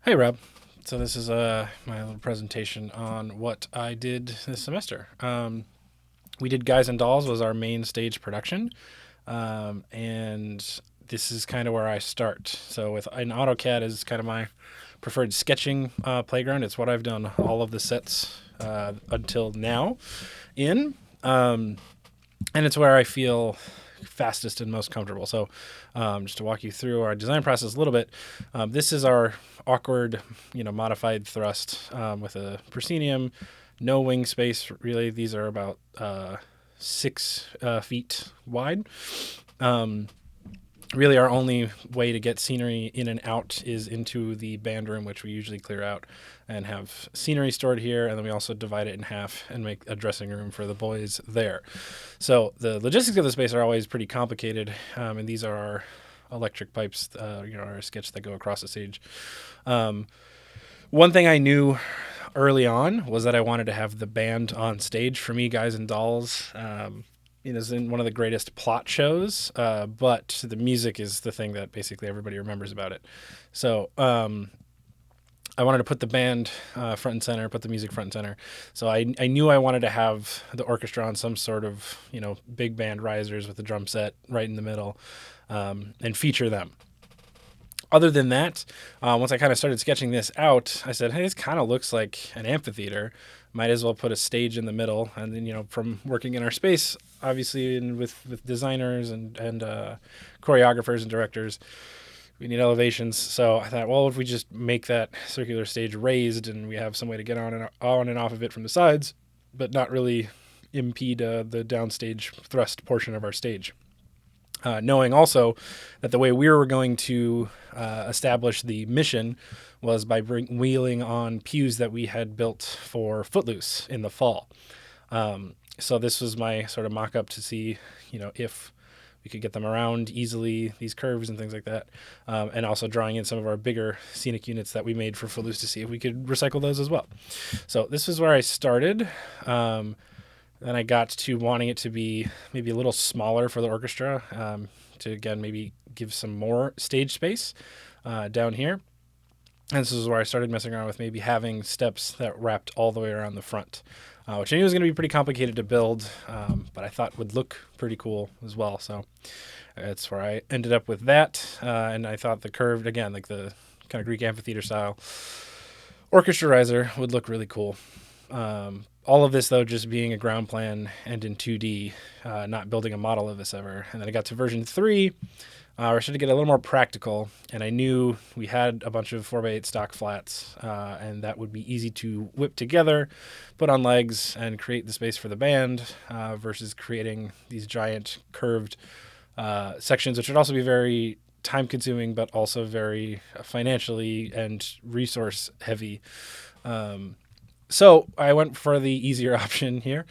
Hey, Rob. So this is my little presentation on what I did this semester. We did Guys and Dolls was our main stage production, and this is kind of where I start. So with an AutoCAD is kind of my preferred sketching playground. It's what I've done all of the sets until now in, and it's where I feel fastest and most comfortable. So, just to walk you through our design process a little bit, this is our awkward, modified thrust with a proscenium, no wing space. Really, these are about 6 feet wide. Um, Really, our only way to get scenery in and out is into the band room, which we usually clear out and have scenery stored here. And then we also divide it in half and make a dressing room for the boys there. So the logistics of the space are always pretty complicated. And these are our electric pipes, our sketch that go across the stage. Um, One thing I knew early on was that I wanted to have the band on stage. For me, Guys and Dolls, is in one of the greatest plot shows, but the music is the thing that basically everybody remembers about it. So I wanted to put the band front and center, put the music front and center. So I knew I wanted to have the orchestra on some sort of big band risers with the drum set right in the middle, and feature them. Other than that, once I kind of started sketching this out, I said, hey, this kind of looks like an amphitheater. Might as well put a stage in the middle. And then, from working in our space, obviously, and with designers and choreographers and directors, we need elevations. So I thought, well, if we just make that circular stage raised and we have some way to get on and off of it from the sides, but not really impede the downstage thrust portion of our stage. Knowing also that the way we were going to establish the mission was by wheeling on pews that we had built for Footloose in the fall. So this was my sort of mock-up to see, if we could get them around easily, these curves and things like that, and also drawing in some of our bigger scenic units that we made for Footloose to see if we could recycle those as well. So this is where I started. Then I got to wanting it to be maybe a little smaller for the orchestra, to, again, maybe give some more stage space down here. And this is where I started messing around with maybe having steps that wrapped all the way around the front, which I knew was going to be pretty complicated to build, but I thought would look pretty cool as well. So that's where I ended up with that. And I thought the curved, again, like the kind of Greek amphitheater style orchestra riser would look really cool. All of this, though, just being a ground plan and in 2D, not building a model of this ever. And then I got to version 3, where I started to get a little more practical. And I knew we had a bunch of 4x8 stock flats, and that would be easy to whip together, put on legs, and create the space for the band, versus creating these giant curved sections, which would also be very time-consuming, but also very financially and resource-heavy. So I went for the easier option here,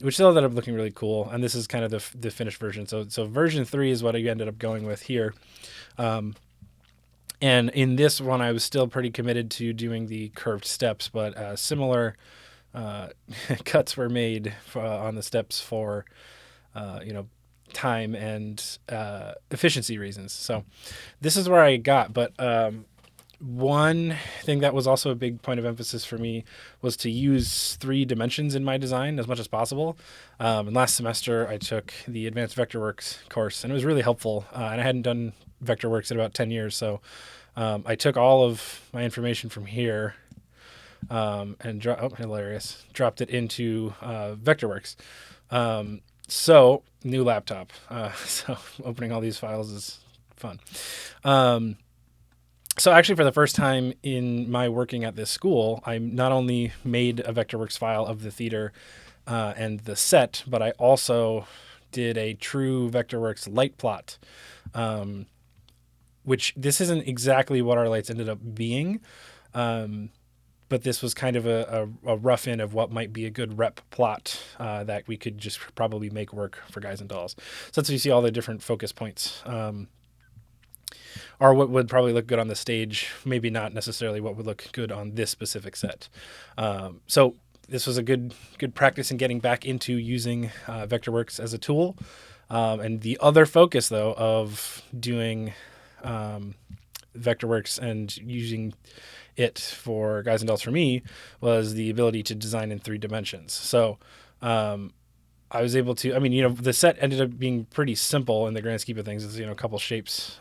which still ended up looking really cool. And this is kind of the finished version. So version 3 is what I ended up going with here. And in this one, I was still pretty committed to doing the curved steps, but similar cuts were made on the steps for, time and efficiency reasons. So this is where I got, but one thing that was also a big point of emphasis for me was to use 3 dimensions in my design as much as possible. And last semester, I took the Advanced Vectorworks course, and it was really helpful. And I hadn't done Vectorworks in about 10 years, so I took all of my information from here and dropped it into Vectorworks. So new laptop. So opening all these files is fun. So actually, for the first time in my working at this school, I not only made a Vectorworks file of the theater and the set, but I also did a true Vectorworks light plot, which this isn't exactly what our lights ended up being, but this was kind of a rough in of what might be a good rep plot that we could just probably make work for Guys and Dolls. So that's where you see all the different focus points. Or what would probably look good on the stage, maybe not necessarily what would look good on this specific set. So this was a good practice in getting back into using Vectorworks as a tool. And the other focus, though, of doing Vectorworks and using it for Guys and Dolls for me was the ability to design in 3 dimensions. So I was able to, the set ended up being pretty simple in the grand scheme of things. It's, a couple shapes,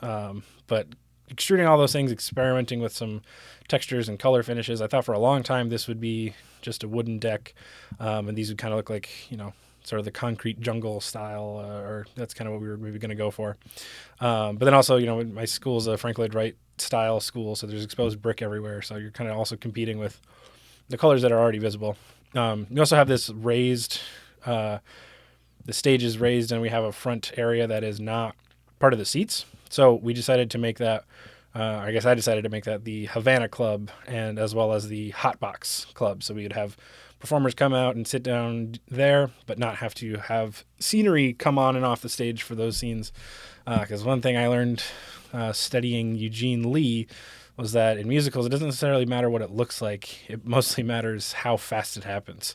but extruding all those things, experimenting with some textures and color finishes. I thought for a long time this would be just a wooden deck, and these would kind of look like, sort of the concrete jungle style, or that's kind of what we were maybe going to go for. But then also, my school is a Frank Lloyd Wright style school, so there's exposed brick everywhere. So you're kind of also competing with the colors that are already visible. You also have this raised, the stage is raised, and we have a front area that is not part of the seats. So we decided to make that, I guess I decided to make that the Havana Club, and as well as the Hot Box Club. So we would have performers come out and sit down there, but not have to have scenery come on and off the stage for those scenes. Because one thing I learned studying Eugene Lee was that in musicals, it doesn't necessarily matter what it looks like. It mostly matters how fast it happens.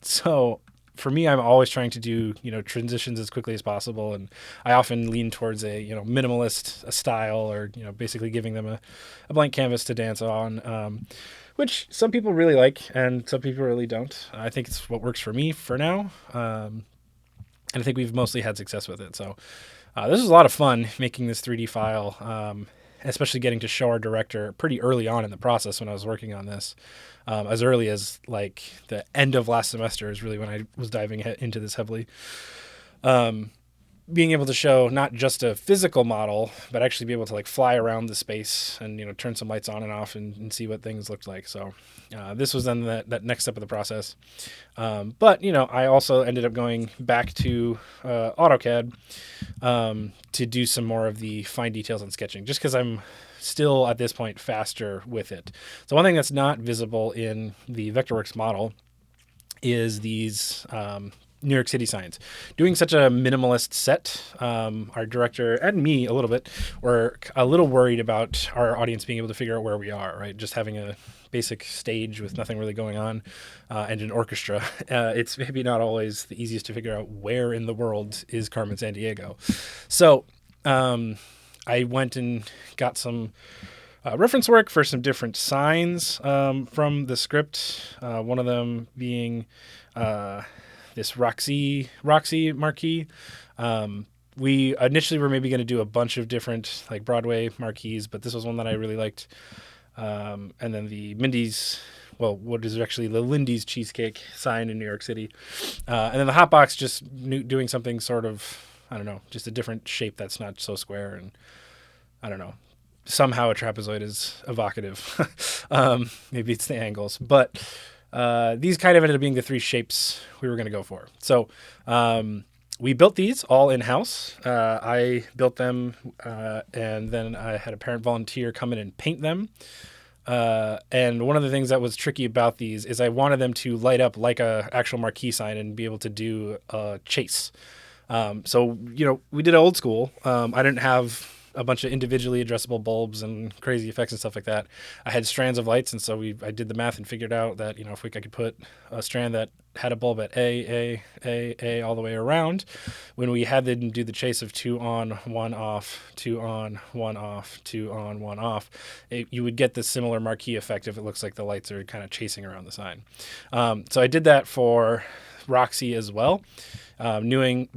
So for me, I'm always trying to do, transitions as quickly as possible. And I often lean towards a, minimalist style, or, basically giving them a blank canvas to dance on, which some people really like and some people really don't. I think it's what works for me for now. And I think we've mostly had success with it. So this was a lot of fun making this 3D file, especially getting to show our director pretty early on in the process when I was working on this. As early as like the end of last semester is really when I was diving into this heavily. Being able to show not just a physical model, but actually be able to like fly around the space and, turn some lights on and off and see what things looked like. So this was then that next step of the process. But, I also ended up going back to AutoCAD to do some more of the fine details and sketching, just because I'm still at this point faster with it. So one thing that's not visible in the Vectorworks model is these New York City signs. Doing such a minimalist set, our director and me a little bit were a little worried about our audience being able to figure out where we are, right? Just having a basic stage with nothing really going on, and an orchestra. It's maybe not always the easiest to figure out where in the world is Carmen Sandiego. So I went and got some reference work for some different signs from the script. One of them being this Roxy marquee. We initially were maybe going to do a bunch of different like Broadway marquees, but this was one that I really liked. And then the Mindy's, what is actually the Lindy's cheesecake sign in New York City. And then the hot box, just doing something sort of, I don't know, just a different shape that's not so square. And I don't know, somehow a trapezoid is evocative. Maybe it's the angles, but these kind of ended up being the 3 shapes we were going to go for. So we built these all in-house. I built them, and then I had a parent volunteer come in and paint them. And one of the things that was tricky about these is I wanted them to light up like a actual marquee sign and be able to do a chase. So, we did old school. I didn't have a bunch of individually addressable bulbs and crazy effects and stuff like that. I had strands of lights, and so I did the math and figured out that, if I could put a strand that had a bulb at A all the way around, when we had them do the chase of 2 on, 1 off, 2 on, 1 off, 2 on, 1 off, you would get this similar marquee effect if it looks like the lights are kind of chasing around the sign. So I did that for Roxy as well. Doing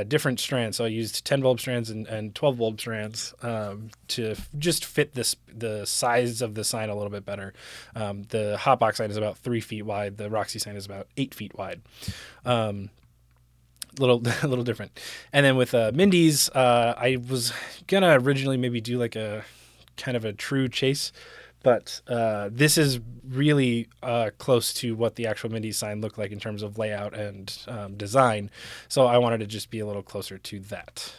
different strands. So I used 10 bulb strands and 12 bulb strands to just fit the size of the sign a little bit better. The hotbox sign is about 3 feet wide. The Roxy sign is about 8 feet wide. Little different. And then with Mindy's, I was gonna originally maybe do like a kind of a true chase. But this is really close to what the actual Mindy sign looked like in terms of layout and design. So I wanted to just be a little closer to that.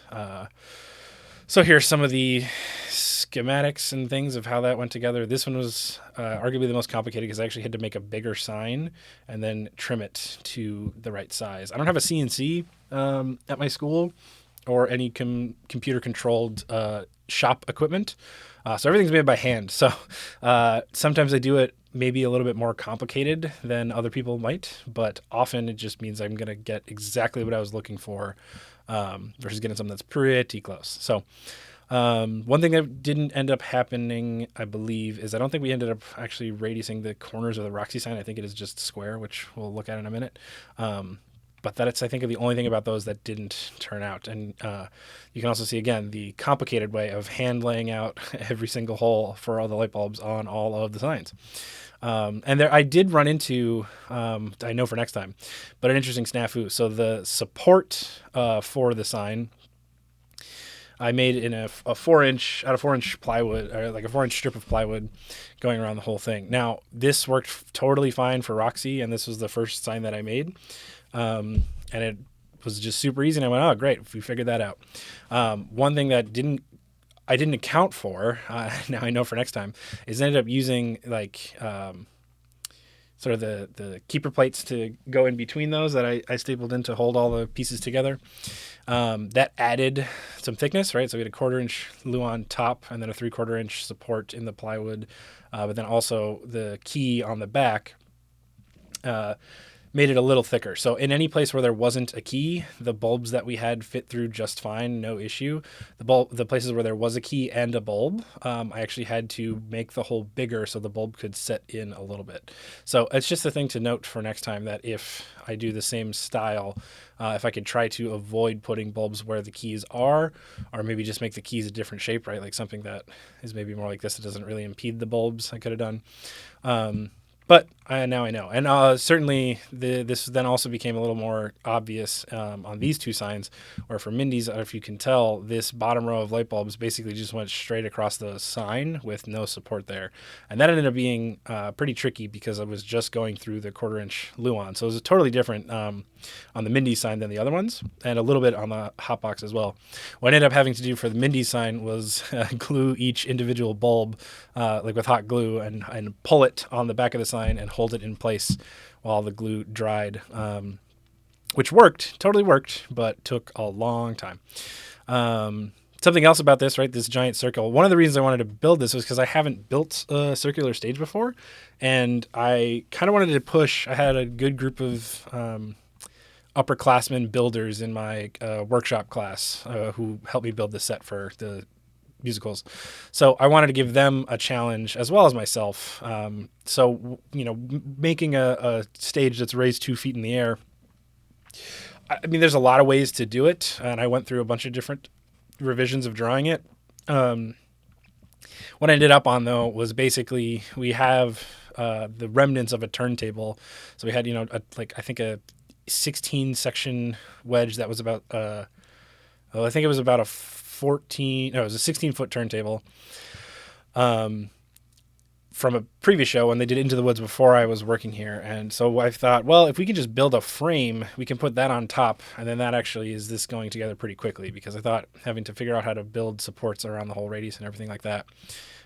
So here's some of the schematics and things of how that went together. This one was arguably the most complicated because I actually had to make a bigger sign and then trim it to the right size. I don't have a CNC at my school or any computer-controlled shop equipment. So everything's made by hand. So sometimes I do it maybe a little bit more complicated than other people might, but often it just means I'm going to get exactly what I was looking for versus getting something that's pretty close. So One thing that didn't end up happening, I believe, is I don't think we ended up actually radiusing the corners of the Roxy sign. I think it is just square, which we'll look at in a minute. But that's, I think, the only thing about those that didn't turn out. And you can also see, again, the complicated way of hand laying out every single hole for all the light bulbs on all of the signs. And there, I did run into, I know for next time, but an interesting snafu. So the support for the sign, I made in a 4-inch, out of 4-inch plywood, or like a 4-inch strip of plywood going around the whole thing. Now, this worked totally fine for Roxy, and this was the first sign that I made. And it was just super easy, and I went, oh, great, we figured that out. One thing that I didn't account for, now I know for next time, is I ended up using like sort of the keeper plates to go in between those that I stapled in to hold all the pieces together. That added some thickness, right? So we had a 1/4-inch Luan top and then a 3/4-inch support in the plywood, but then also the key on the back made it a little thicker. So in any place where there wasn't a key, the bulbs that we had fit through just fine, no issue. The places where there was a key and a bulb, I actually had to make the hole bigger so the bulb could set in a little bit. So it's just a thing to note for next time that if I do the same style, if I could try to avoid putting bulbs where the keys are, or maybe just make the keys a different shape, right? Like something that is maybe more like this. It doesn't really impede the bulbs. I could have done. But now I know. And certainly this then also became a little more obvious on these two signs, where for Mindy's, if you can tell, this bottom row of light bulbs basically just went straight across the sign with no support there. And that ended up being pretty tricky because I was just going through the 1/4-inch Luan. So it was totally different on the Mindy sign than the other ones, and a little bit on the Hotbox as well. What I ended up having to do for the Mindy sign was glue each individual bulb like with hot glue and pull it on the back of the sign and hold it in place while the glue dried, which totally worked, but took a long time. Something else about this, right? This giant circle. One of the reasons I wanted to build this was because I haven't built a circular stage before, and I kind of wanted to push. I had a good group of upperclassmen builders in my workshop class who helped me build the set for the musicals. So I wanted to give them a challenge as well as myself. So, making a stage that's raised 2 feet in the air, I mean, there's a lot of ways to do it. And I went through a bunch of different revisions of drawing it. What I ended up on, though, was basically we have the remnants of a turntable. So we had, I think a 16 section wedge that was about, I think it was about it was a 16-foot turntable from a previous show when they did Into the Woods before I was working here. And so I thought, well, if we can just build a frame, we can put that on top. And then that actually is this going together pretty quickly, because I thought having to figure out how to build supports around the whole radius and everything like that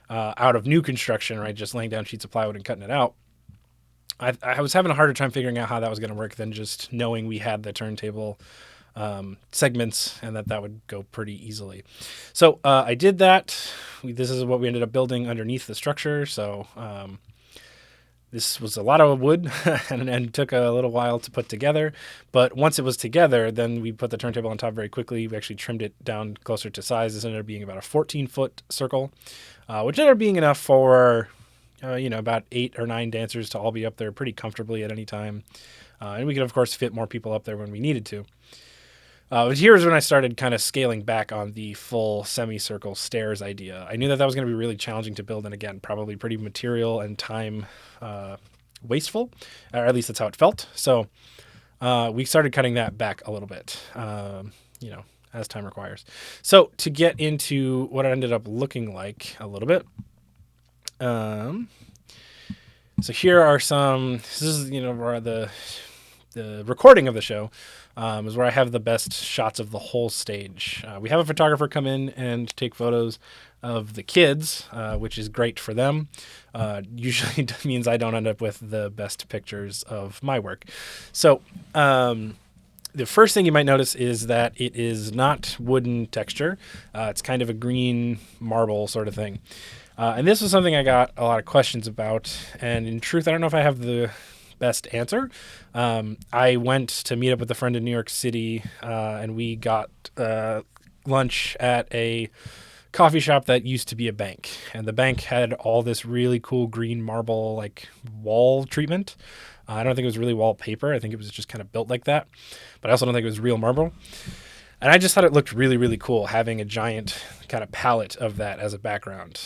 out of new construction, right, just laying down sheets of plywood and cutting it out, I was having a harder time figuring out how that was going to work than just knowing we had the turntable segments and that would go pretty easily. So I did that. This is what we ended up building underneath the structure. So this was a lot of wood and took a little while to put together. But once it was together, then we put the turntable on top very quickly. We actually trimmed it down closer to size. This ended up being about a 14-foot circle, which ended up being enough for about 8 or 9 dancers to all be up there pretty comfortably at any time. And we could, of course, fit more people up there when we needed to. But here's when I started kind of scaling back on the full semicircle stairs idea. I knew that was going to be really challenging to build, and again, probably pretty material and time wasteful, or at least that's how it felt. So we started cutting that back a little bit, as time requires. So to get into what it ended up looking like a little bit, so here are this is, where the recording of the show is where I have the best shots of the whole stage. We have a photographer come in and take photos of the kids, which is great for them. Usually means I don't end up with the best pictures of my work. So the first thing you might notice is that it is not wooden texture. It's kind of a green marble sort of thing. And this was something I got a lot of questions about. And in truth, I don't know if I have the best answer. I went to meet up with a friend in New York City, and we got lunch at a coffee shop that used to be a bank, and the bank had all this really cool green marble like wall treatment. I don't think it was really wallpaper. I think it was just kind of built like that, but I also don't think it was real marble. And I just thought it looked really, really cool having a giant kind of palette of that as a background.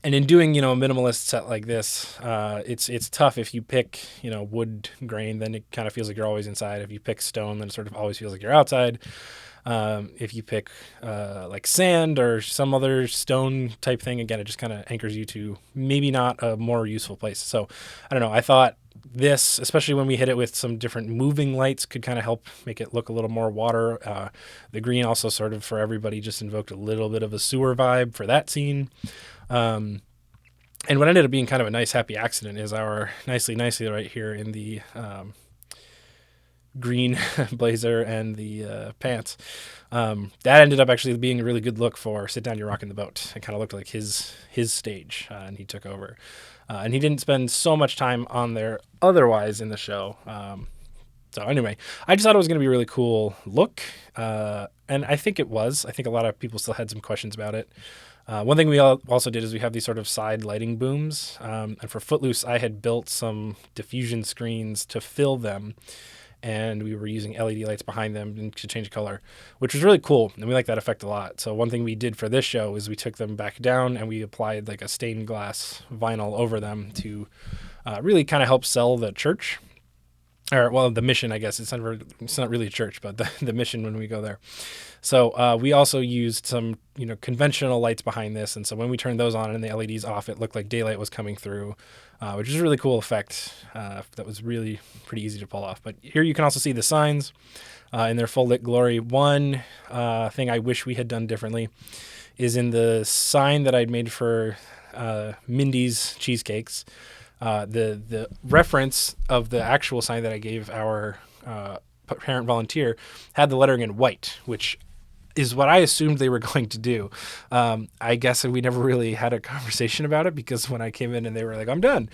And in doing, a minimalist set like this, it's tough. If you pick, wood grain, then it kind of feels like you're always inside. If you pick stone, then it sort of always feels like you're outside. If you pick like sand or some other stone type thing, again, it just kind of anchors you to maybe not a more useful place. So I don't know. I thought this, especially when we hit it with some different moving lights, could kind of help make it look a little more water. The green also sort of for everybody just invoked a little bit of a sewer vibe for that scene. And what ended up being kind of a nice happy accident is our nicely right here in the green blazer and the pants. That ended up actually being a really good look for Sit Down, You're Rocking the Boat. It kind of looked like his stage, and he took over. And he didn't spend so much time on there otherwise in the show. So anyway, I just thought it was going to be a really cool look. And I think it was. I think a lot of people still had some questions about it. One thing we also did is we have these sort of side lighting booms. And for Footloose, I had built some diffusion screens to fill them. And we were using LED lights behind them to change color, which was really cool. And we like that effect a lot. So one thing we did for this show is we took them back down and we applied like a stained glass vinyl over them to really kind of help sell the church. Or, well, the mission, I guess. It's not really a church, but the mission when we go there. So we also used some, conventional lights behind this. And so when we turned those on and the LEDs off, it looked like daylight was coming through, which is a really cool effect that was really pretty easy to pull off. But here you can also see the signs in their full lit glory. One thing I wish we had done differently is in the sign that I'd made for Mindy's Cheesecakes. The reference of the actual sign that I gave our parent volunteer had the lettering in white, which is what I assumed they were going to do. I guess we never really had a conversation about it because when I came in and they were like, I'm done,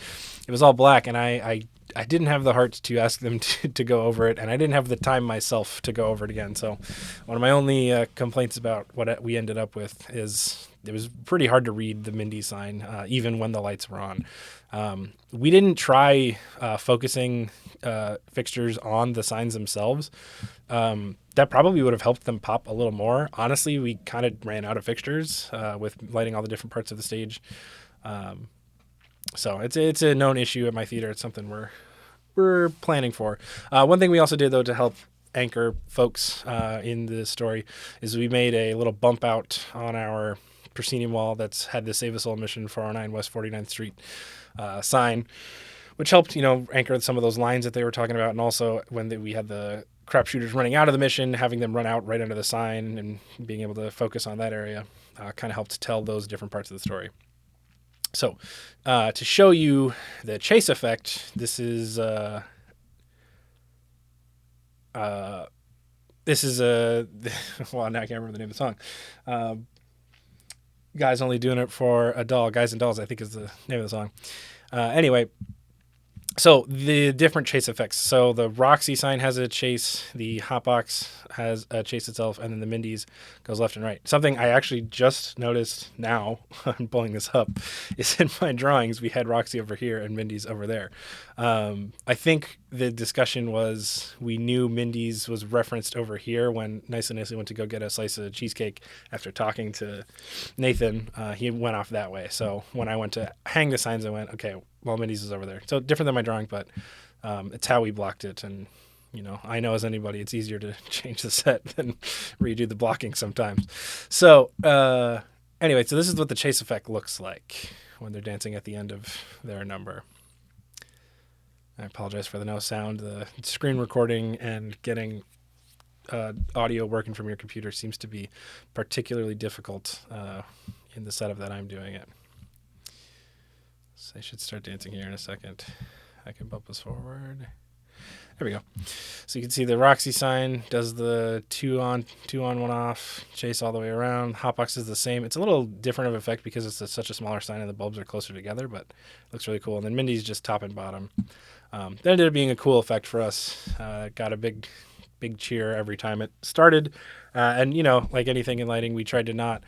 it was all black. And I didn't have the heart to ask them to go over it. And I didn't have the time myself to go over it again. So one of my only complaints about what we ended up with is it was pretty hard to read the Mindy sign, even when the lights were on. We didn't try focusing fixtures on the signs themselves. That probably would have helped them pop a little more. Honestly, we kind of ran out of fixtures with lighting all the different parts of the stage. So it's a known issue at my theater. It's something we're planning for. One thing we also did, though, to help anchor folks in the story is we made a little bump out on our proscenium wall that's had the Save Us All Mission 409 West 49th Street sign, which helped, anchor some of those lines that they were talking about. And also when we had the crapshooters running out of the mission, having them run out right under the sign and being able to focus on that area kind of helped tell those different parts of the story. So to show you the chase effect, this is a well, now I can't remember the name of the song. Guys Only Doing It for a Doll. Guys and Dolls, I think, is the name of the song. Anyway, so the different chase effects. So the Roxy sign has a chase, the Hotbox has a chase itself, and then the Mindy's goes left and right. Something I actually just noticed now, I'm pulling this up, is in my drawings we had Roxy over here and Mindy's over there. I think the discussion was we knew Mindy's was referenced over here when Nicely went to go get a slice of cheesecake after talking to Nathan. He went off that way. So when I went to hang the signs, I went, okay, well, Mindy's is over there. So different than my drawing, but it's how we blocked it. And, I know as anybody, it's easier to change the set than redo the blocking sometimes. So anyway, so this is what the chase effect looks like when they're dancing at the end of their number. I apologize for the no sound. The screen recording and getting audio working from your computer seems to be particularly difficult in the setup that I'm doing it. So I should start dancing here in a second. I can bump this forward. There we go. So you can see the Roxy sign does the two on, one off, chase all the way around. Hotbox is the same. It's a little different of effect because it's such a smaller sign and the bulbs are closer together, but it looks really cool. And then Mindy's just top and bottom. That ended up being a cool effect for us. Got a big big cheer every time it started. And, like anything in lighting, we tried to not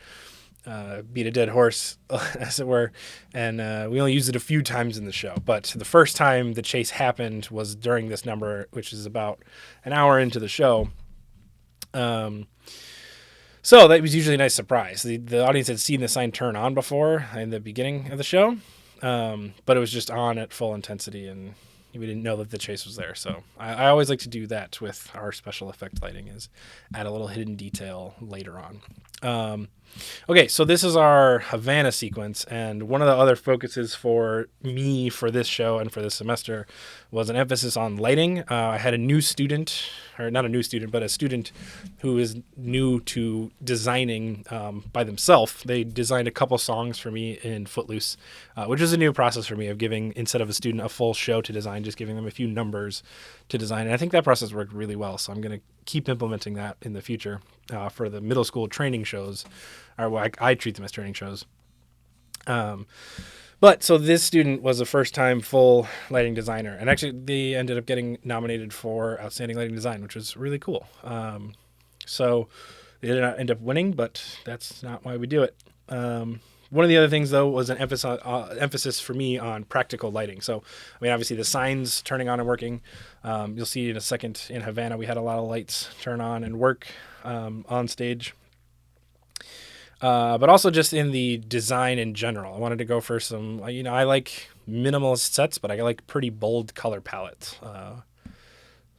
beat a dead horse, as it were. And we only used it a few times in the show. But the first time the chase happened was during this number, which is about an hour into the show. So that was usually a nice surprise. The audience had seen the sign turn on before in the beginning of the show, but it was just on at full intensity, and we didn't know that the chase was there. So I always like to do that with our special effect lighting, is add a little hidden detail later on. Okay, so this is our Havana sequence, and one of the other focuses for me for this show and for this semester was an emphasis on lighting. I had a new student, or not a new student, but a student who is new to designing by themselves. They designed a couple songs for me in Footloose, which is a new process for me of giving, instead of a student a full show to design, just giving them a few numbers to design. And I think that process worked really well, so I'm going to keep implementing that in the future for the middle school training shows, or I treat them as training shows. But so this student was a first-time full lighting designer, and actually they ended up getting nominated for Outstanding Lighting Design, which was really cool. So they did not end up winning, but that's not why we do it. One of the other things, though, was an emphasis for me on practical lighting. So, I mean, obviously the signs turning on and working. You'll see in a second in Havana, we had a lot of lights turn on and work on stage. But also just in the design in general. I wanted to go for some, I like minimalist sets, but I like pretty bold color palettes. So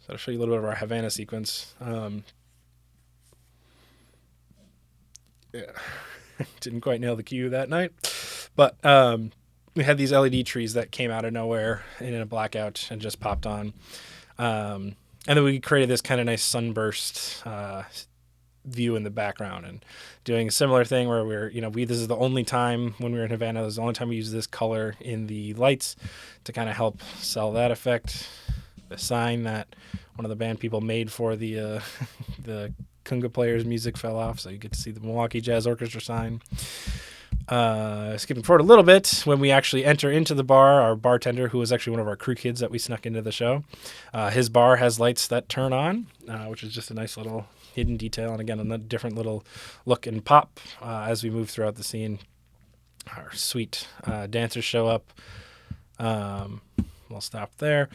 I'll show you a little bit of our Havana sequence. Yeah. Didn't quite nail the cue that night, but we had these LED trees that came out of nowhere in a blackout and just popped on. And then we created this kind of nice sunburst view in the background, and doing a similar thing where this is the only time when we were in Havana, this is the only time we use this color in the lights to kind of help sell that effect. The sign that one of the band people made for the conga player's music fell off, so you get to see the Milwaukee Jazz Orchestra sign. Skipping forward a little bit, when we actually enter into the bar, our bartender, who was actually one of our crew kids that we snuck into the show, his bar has lights that turn on, which is just a nice little hidden detail, and again, a different little look and pop as we move throughout the scene. Our sweet dancers show up. We'll stop there.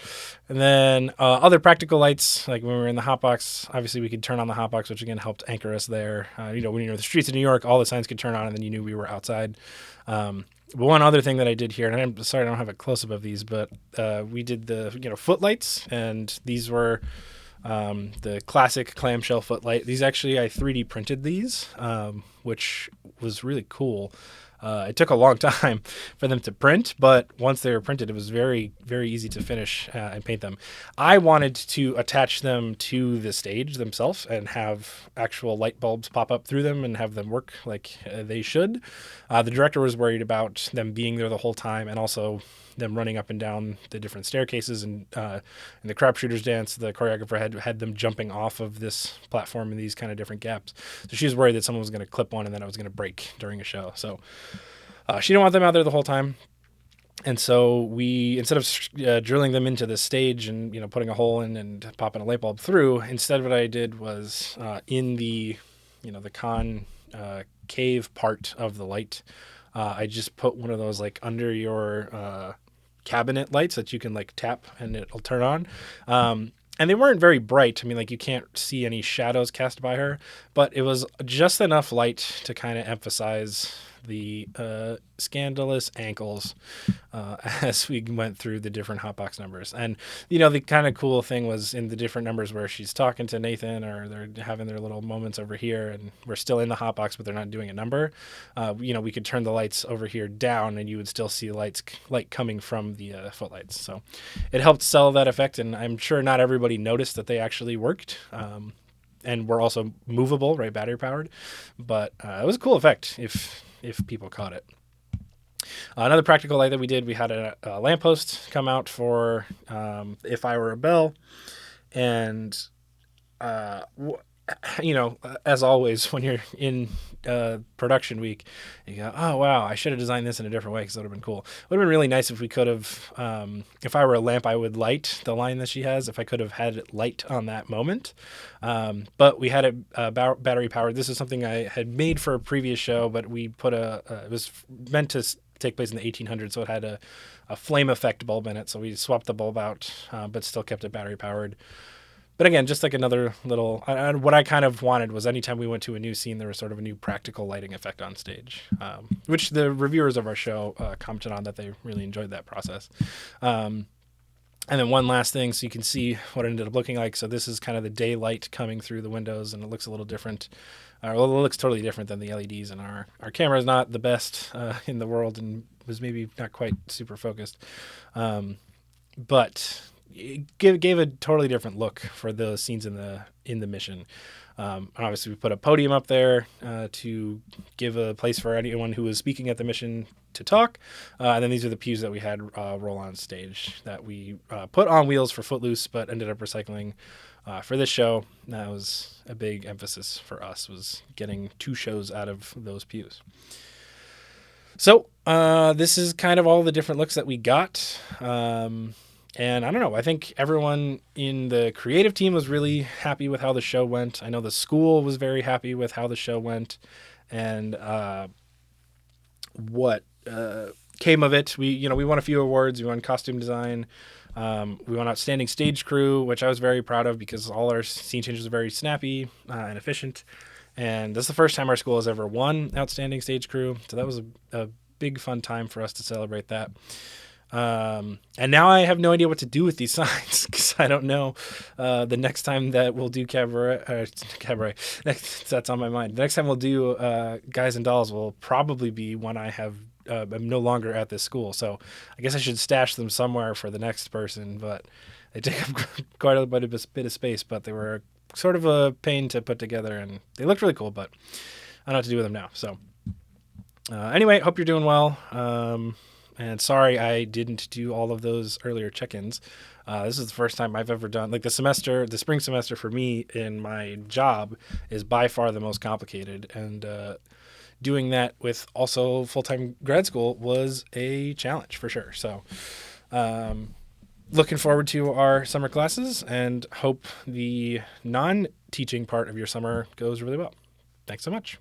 And then other practical lights, like when we were in the hotbox, obviously we could turn on the hotbox, which again helped anchor us there. When you're in the streets of New York, all the signs could turn on, and then you knew we were outside. But one other thing that I did here, and I'm sorry I don't have a close-up of these, but we did the footlights, and these were the classic clamshell footlight. These actually, I 3D printed these, which was really cool. It took a long time for them to print, but once they were printed, it was very, very easy to finish and paint them. I wanted to attach them to the stage themselves and have actual light bulbs pop up through them and have them work like they should. The director was worried about them being there the whole time, and also them running up and down the different staircases. And in the crapshooters dance, the choreographer had them jumping off of this platform in these kind of different gaps. So she was worried that someone was going to clip one and then it was going to break during a show. So she didn't want them out there the whole time. And so we, instead of drilling them into the stage and putting a hole in and popping a light bulb through, instead what I did was in the the cave part of the light, I just put one of those like under your cabinet lights that you can like tap and it'll turn on. And they weren't very bright. I mean, like you can't see any shadows cast by her, but it was just enough light to kind of emphasize the scandalous ankles as we went through the different hotbox numbers. And the kind of cool thing was in the different numbers where she's talking to Nathan, or they're having their little moments over here, and we're still in the hotbox, but they're not doing a number. We could turn the lights over here down, and you would still see light coming from the footlights. So it helped sell that effect, and I'm sure not everybody noticed that they actually worked. And were also movable, right, battery powered, but it was a cool effect if people caught it. Another practical light that we did, we had a lamppost come out for If I Were a Bell, and as always, when you're in production week, you go, oh, wow, I should have designed this in a different way because that would have been cool. It would have been really nice if we could have, if I were a lamp, I would light the line that she has, if I could have had it light on that moment. But we had it battery powered. This is something I had made for a previous show, but we put it was meant to take place in the 1800s, so it had a flame effect bulb in it. So we swapped the bulb out, but still kept it battery powered. But again, just like another little, what I kind of wanted was anytime we went to a new scene, there was sort of a new practical lighting effect on stage, which the reviewers of our show commented on that they really enjoyed that process. And then one last thing, so you can see what it ended up looking like. So this is kind of the daylight coming through the windows, and it looks a little different. It looks totally different than the LEDs, and our camera is not the best in the world and was maybe not quite super focused. But it gave a totally different look for the scenes in the mission. And obviously, we put a podium up there to give a place for anyone who was speaking at the mission to talk. And then these are the pews that we had roll on stage that we put on wheels for Footloose, but ended up recycling for this show. That was a big emphasis for us, was getting 2 shows out of those pews. So this is kind of all the different looks that we got. And I don't know, I think everyone in the creative team was really happy with how the show went. I know the school was very happy with how the show went. And what came of it, we won a few awards. We won costume design. We won outstanding stage crew, which I was very proud of because all our scene changes are very snappy and efficient. And this is the first time our school has ever won outstanding stage crew. So that was a big fun time for us to celebrate that. And now I have no idea what to do with these signs because I don't know the next time that we'll do cabaret. That's on my mind. The next time we'll do Guys and Dolls will probably be when I'm no longer at this school. So I guess I should stash them somewhere for the next person, but they take up quite a bit of space, but they were sort of a pain to put together and they looked really cool, but I don't know what to do with them now. So anyway, hope you're doing well. And sorry I didn't do all of those earlier check-ins. This is the first time I've ever done, like the spring semester for me in my job is by far the most complicated. And doing that with also full-time grad school was a challenge for sure. So looking forward to our summer classes and hope the non-teaching part of your summer goes really well. Thanks so much.